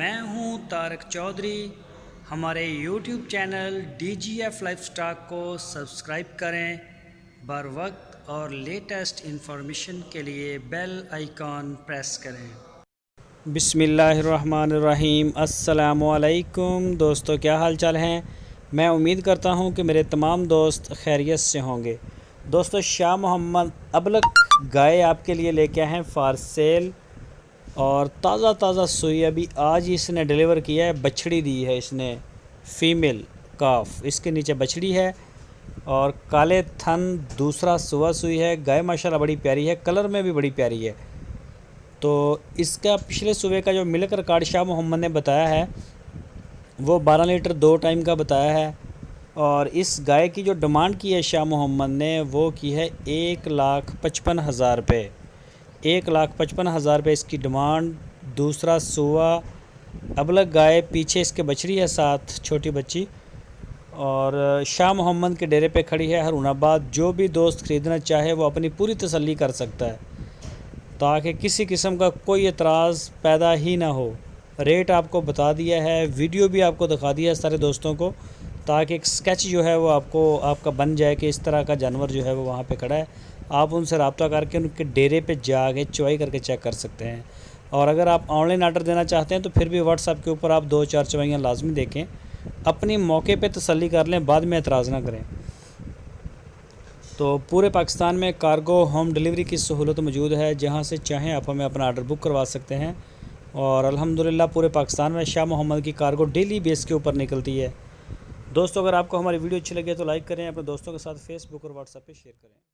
मैं हूं तारक चौधरी। हमारे YouTube चैनल DGF लाइफस्टाइल को सब्सक्राइब करें। बर वक्त और लेटेस्ट इंफॉर्मेशन के लिए बेल आइकॉन प्रेस करें। बिस्मिल्लाहिर्रहमानिर्रहीम। अस्सलामुअलैकुम दोस्तों, क्या हाल चाल हैं। मैं उम्मीद करता हूं कि मेरे तमाम दोस्त खैरियत से होंगे। दोस्तों, शाह मोहम्मद अबलक गाय आपके लिए लेके आए हैं फॉर सेल और ताज़ा सुई अभी आज ही इसने डिलीवर किया है। बछड़ी दी है इसने, फ़ीमेल काफ, इसके नीचे बछड़ी है और काले थन, दूसरा सुबह सुई है। गाय माशाल्लाह बड़ी प्यारी है, कलर में भी बड़ी प्यारी है। तो इसका पिछले सुबह का जो मिल्क रिकॉर्ड शाह मोहम्मद ने बताया है वो 12 लीटर 2 टाइम का बताया है। और इस गाय की जो डिमांड की है शाह मोहम्मद ने वो की है 1,55,000 रुपये। 1,55,000 रुपये इसकी डिमांड। दूसरा सुआ अबलग गाय, पीछे इसके बछड़ी है साथ छोटी बच्ची, और शाह मोहम्मद के डेरे पे खड़ी है हरुणाबाद। जो भी दोस्त ख़रीदना चाहे वो अपनी पूरी तसल्ली कर सकता है ताकि किसी किस्म का कोई एतराज़ पैदा ही ना हो। रेट आपको बता दिया है, वीडियो भी आपको दिखा दिया है सारे दोस्तों को, ताकि एक स्केच जो है वो आपका बन जाए कि इस तरह का जानवर जो है वो वहाँ पे खड़ा है। आप उनसे रब्ता करके उनके डेरे पे जाके चुवाई करके चेक कर सकते हैं। और अगर आप ऑनलाइन आर्डर देना चाहते हैं तो फिर भी व्हाट्सएप के ऊपर आप 2-4 चुवाइयाँ लाजमी देखें, अपनी मौके पे तसल्ली कर लें, बाद में एतराज़ ना करें। तो पूरे पाकिस्तान में कार्गो होम डिलीवरी की सहूलत मौजूद है, जहां से चाहें आप हमें अपना आर्डर बुक करवा सकते हैं। और अल्हम्दुलिल्लाह पूरे पाकिस्तान में शाह मोहम्मद की कार्गो डेली बेस के ऊपर निकलती है। दोस्तों, अगर आपको हमारी वीडियो अच्छी लगे तो लाइक करें, अपने दोस्तों के साथ फेसबुक और व्हाट्सएप पे शेयर करें।